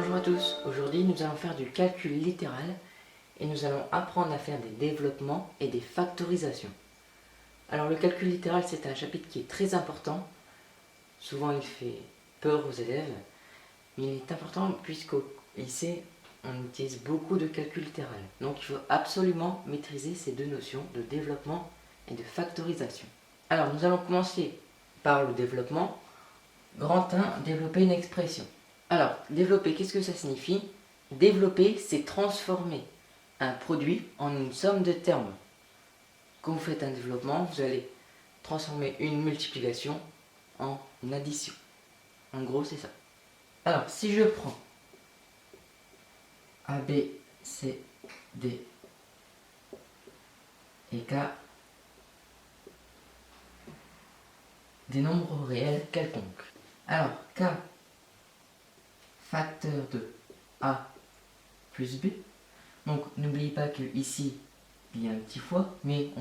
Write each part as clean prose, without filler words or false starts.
Bonjour à tous, aujourd'hui nous allons faire du calcul littéral et nous allons apprendre à faire des développements et des factorisations. Alors le calcul littéral c'est un chapitre qui est très important, souvent il fait peur aux élèves, mais il est important puisqu'au lycée on utilise beaucoup de calcul littéral. Donc il faut absolument maîtriser ces deux notions de développement et de factorisation. Alors nous allons commencer par le développement. Grand 1, développer une expression. Alors, développer, qu'est-ce que ça signifie? Développer, c'est transformer un produit en une somme de termes. Quand vous faites un développement, vous allez transformer une multiplication en une addition. En gros, c'est ça. Alors, si je prends A, B, C, D et K, des nombres réels quelconques. Alors, K, facteur de A plus B. Donc, n'oubliez pas que ici il y a un petit fois, mais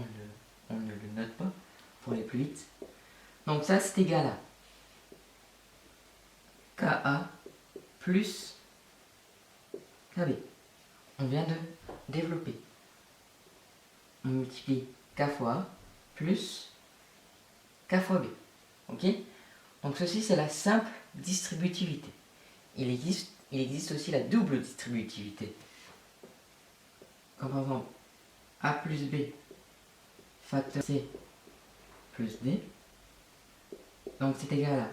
on ne le note pas pour aller plus vite. Donc, ça c'est égal à KA plus KB. On vient de développer. On multiplie K fois A plus K fois B. Ok? Donc, ceci c'est la simple distributivité. Il existe aussi la double distributivité. Comme par exemple A plus B facteur C plus D. Donc c'est égal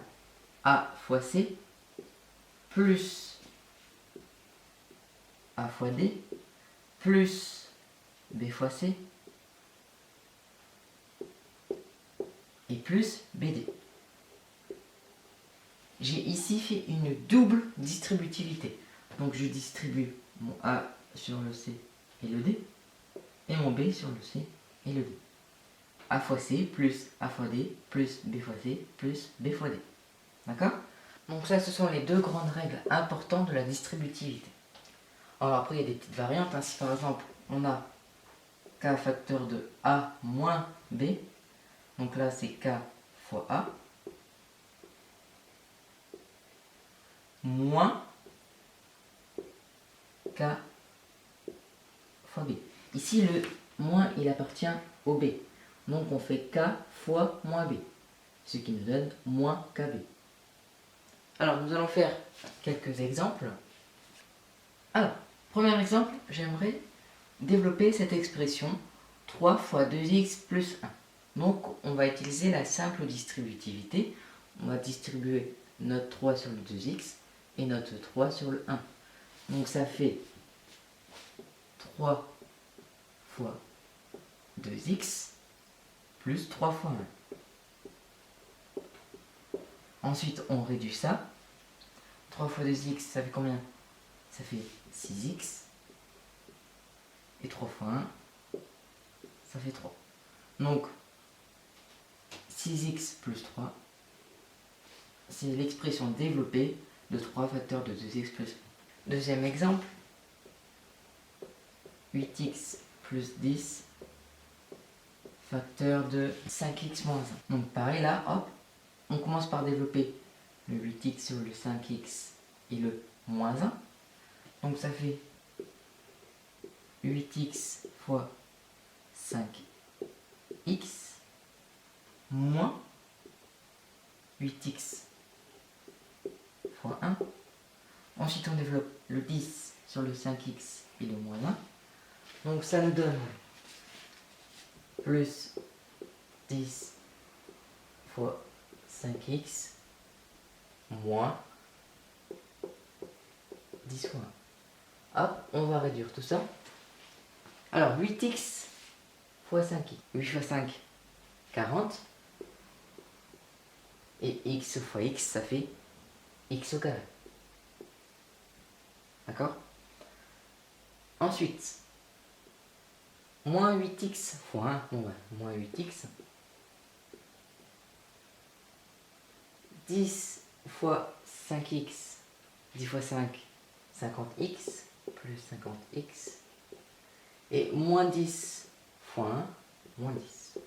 à A fois C plus A fois D plus B fois C et plus BD. J'ai ici fait une double distributivité. Donc je distribue mon A sur le C et le D et mon B sur le C et le D. A fois C plus A fois D plus B fois C plus B fois D. D'accord? Donc ça, ce sont les deux grandes règles importantes de la distributivité. Alors après, il y a des petites variantes. Si par exemple, on a K facteur de A moins B, donc là c'est K fois A, moins K fois B. Ici, le moins, il appartient au B. Donc on fait K fois moins B, ce qui nous donne moins KB. Alors nous allons faire quelques exemples. Alors, premier exemple, j'aimerais développer cette expression 3 fois 2x plus 1. Donc on va utiliser la simple distributivité. On va distribuer notre 3 sur le 2x et notre 3 sur le 1. Donc ça fait 3 fois 2x plus 3 fois 1. Ensuite, on réduit ça. 3 fois 2x, ça fait combien? Ça fait 6x. Et 3 fois 1, ça fait 3. Donc, 6x plus 3, c'est l'expression développée de 3 facteurs de 2x plus 1. Deuxième exemple, 8x plus 10 facteur de 5x moins 1. Donc pareil là, hop, on commence par développer le 8x sur le 5x et le moins 1. Donc ça fait 8x fois 5x moins 8x fois 1. Ensuite on développe le 10 sur le 5x et le moins 1. Donc ça nous donne plus 10 fois 5x moins 10 fois 1. Hop, on va réduire tout ça. Alors 8x fois 5x. 8 fois 5, 40. Et x fois x, ça fait x au carré. D'accord? Ensuite, moins 8x fois 1, bon ben, moins 8x. 10 fois 5x, 10 fois 5, 50x, plus 50x. Et moins 10 fois 1, moins 10.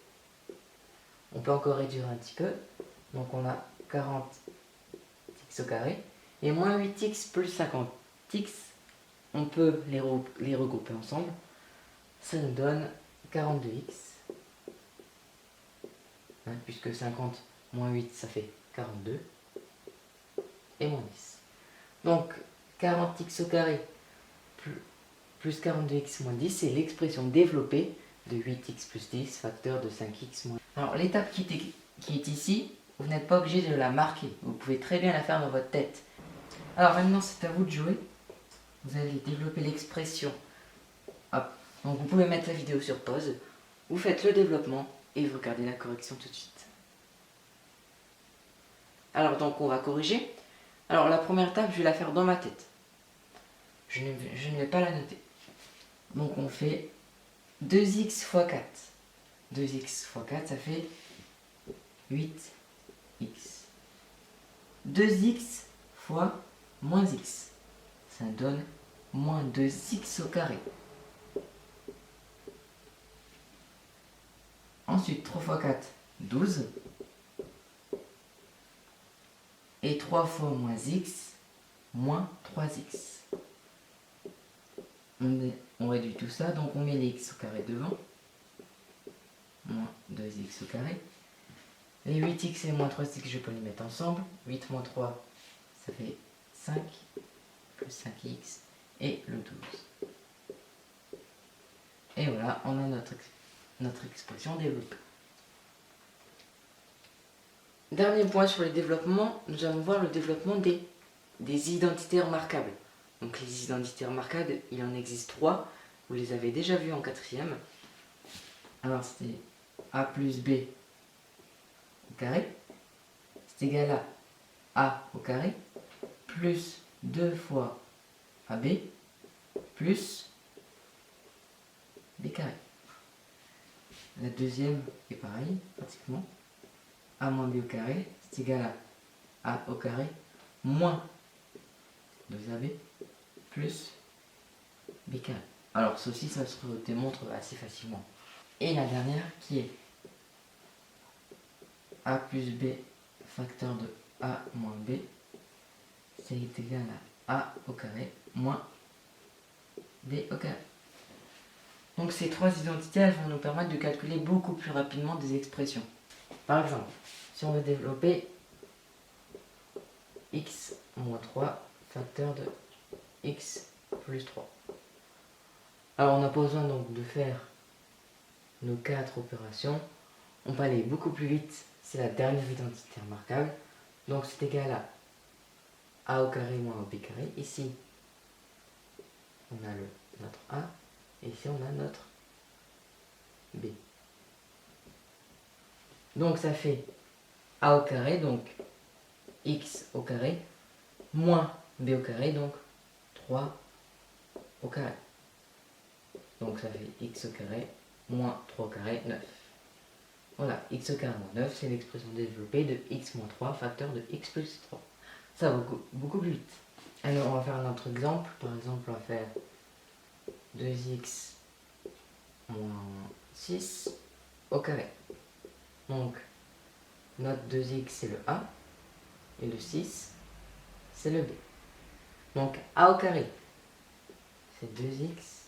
On peut encore réduire un petit peu. Donc on a 40x au carré. Et moins 8x plus 50. x, on peut les regrouper ensemble. Ça nous donne 42x, hein, puisque 50 moins 8, ça fait 42, et moins 10. Donc 40x au carré plus 42x moins 10, c'est l'expression développée de 8x plus 10, facteur de 5x moins 10. Alors l'étape qui est ici, vous n'êtes pas obligé de la marquer, vous pouvez très bien la faire dans votre tête. Alors maintenant c'est à vous de jouer, vous allez développer l'expression. Hop. Donc vous pouvez mettre la vidéo sur pause, vous faites le développement et vous regardez la correction tout de suite. Alors donc on va corriger. Alors la première étape, je vais la faire dans ma tête. Je ne vais pas la noter. Donc on fait 2x fois 4. 2x fois 4, ça fait 8x. 2x fois moins x, ça donne moins 2x au carré. Ensuite, 3 fois 4, 12. Et 3 fois moins x, moins 3x. On réduit tout ça, donc on met les x au carré devant. Moins 2x au carré. Les 8x et moins 3x, je peux les mettre ensemble. 8 moins 3, ça fait 5, plus 5x, et le 12. Et voilà, on a notre expression développée. Dernier point sur les développements, nous allons voir le développement des identités remarquables. Donc les identités remarquables, il en existe 3, vous les avez déjà vues en 4e. Alors c'était a plus b au carré, c'est égal à a au carré, plus 2 fois ab, plus b carré. La deuxième est pareil, pratiquement. A moins b au carré, c'est égal à a au carré, moins 2ab, plus b carré. Alors ceci, ça se démontre assez facilement. Et la dernière qui est a plus b facteur de a moins b, c'est égal à a au carré moins b au carré. Donc ces trois identités, elles vont nous permettre de calculer beaucoup plus rapidement des expressions. Par exemple, si on veut développer x moins 3 facteur de x plus 3. Alors on n'a pas besoin donc de faire nos 4 opérations. On peut aller beaucoup plus vite, c'est la dernière identité remarquable. Donc c'est égal à a au carré moins b carré. Ici, on a notre a, et ici on a notre b. Donc ça fait a au carré, donc x au carré, moins b au carré, donc 3 au carré. Donc ça fait x au carré, moins 3 au carré, 9. Voilà, x au carré moins 9, c'est l'expression développée de x moins 3, facteur de x plus 3. Ça va beaucoup plus vite. Alors on va faire un autre exemple. Par exemple, on va faire 2x moins 6 au carré. Donc, notre 2x c'est le a, et le 6 c'est le b. Donc a au carré, c'est 2x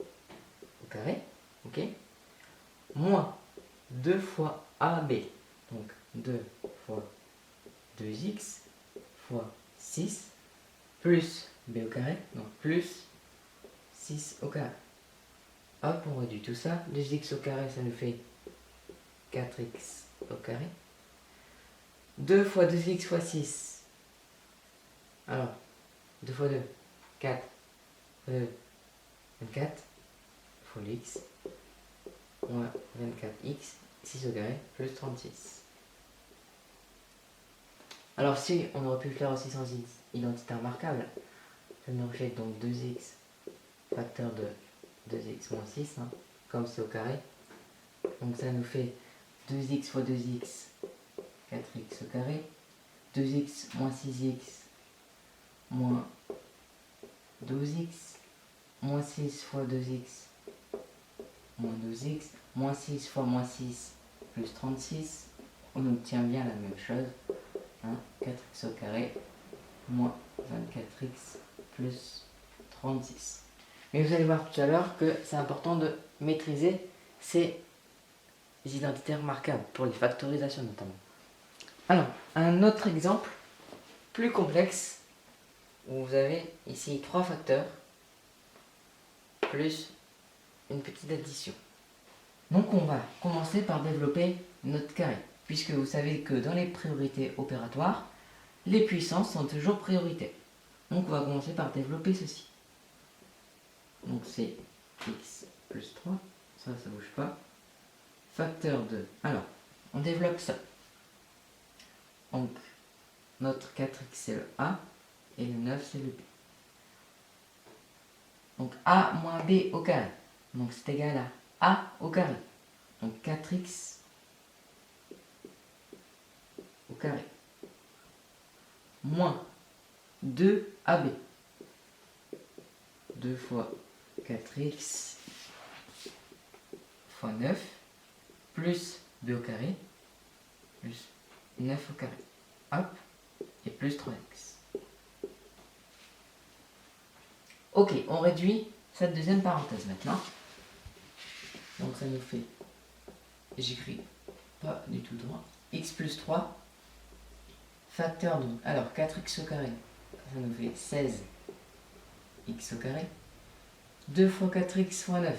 au carré, ok, moins 2 fois ab, donc 2 fois 2x fois 6, plus b au carré, donc plus 6 au carré. Hop, on réduit tout ça. 2x au carré, ça nous fait 4x au carré. 2 fois 2x fois 6. Alors, 2 fois 2, 4. 24 fois x, moins 24x, 6 au carré, plus 36. Alors si on aurait pu le faire aussi sans identité remarquable, ça nous aurait fait donc 2x facteur de 2x moins 6, hein, comme c'est au carré. Donc ça nous fait 2x fois 2x, 4x au carré, 2x moins 6x, moins 12x, moins 6 fois 2x, moins 12x, moins 6 fois moins 6, plus 36. On obtient bien la même chose, hein, 4x au carré, moins 24x plus 36. Mais vous allez voir tout à l'heure que c'est important de maîtriser ces identitaires marquables, pour les factorisations notamment. Alors, un autre exemple plus complexe, où vous avez ici 3 facteurs, plus une petite addition. Donc on va commencer par développer notre carré, puisque vous savez que dans les priorités opératoires, les puissances sont toujours prioritaires. Donc on va commencer par développer ceci. Donc c'est x plus 3, ça bouge pas. Facteur de... Alors, on développe ça. Donc, notre 4x c'est le A, et le 9 c'est le B. Donc A moins B au carré. Donc c'est égal à A au carré. Donc 4x au carré. Moins 2AB. 2 fois 4x fois 9 plus b au carré plus 9 au carré. Hop, et plus 3x. Ok, on réduit cette deuxième parenthèse maintenant. Donc ça nous fait, j'écris pas du tout droit, x plus 3, facteur de, alors 4x au carré, ça nous fait 16x au carré, 2 fois 4x fois 9,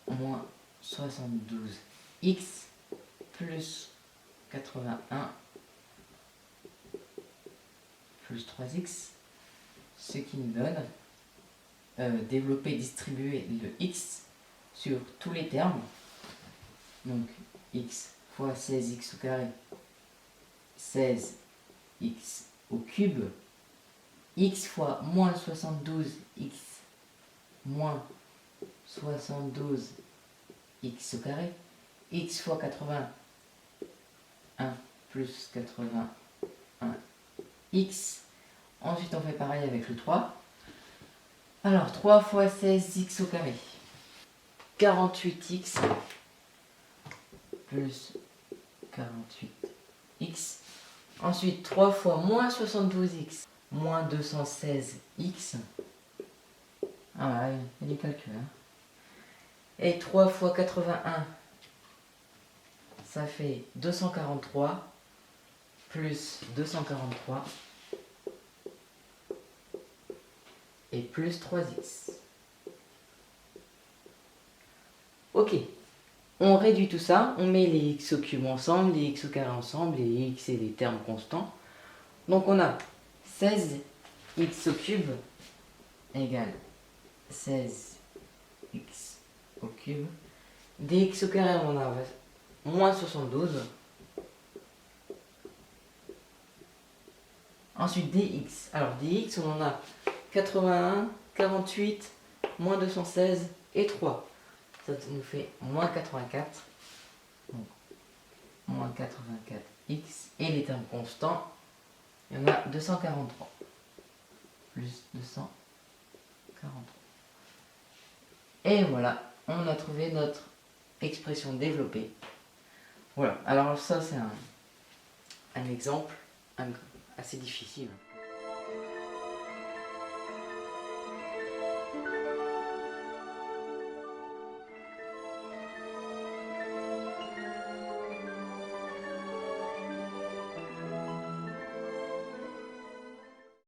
moins 72x, plus 81, plus 3x, ce qui nous donne développer, distribuer le x sur tous les termes. Donc x fois 16x au carré, 16x au cube, x fois moins 72x moins 72x au carré, x fois 81 plus 81x. Ensuite on fait pareil avec le 3. Alors 3 fois 16x au carré, 48x plus 48x. Ensuite 3 fois moins 72x moins 216x. Ah ouais, il y a du calcul. Hein. Et 3 fois 81, ça fait 243 plus 243 et plus 3x. Ok, on réduit tout ça, on met les x au cube ensemble, les x au carré ensemble, les x et les termes constants. Donc on a 16x au cube égale 16x au cube. Dx au carré, on a moins 72. Ensuite dx. Alors dx, on en a 81, 48, moins 216 et 3. Ça nous fait moins 84. Donc, moins 84x. Et les termes constants, il y en a 243. Plus 243. Et voilà, on a trouvé notre expression développée. Voilà, alors ça c'est un exemple assez difficile.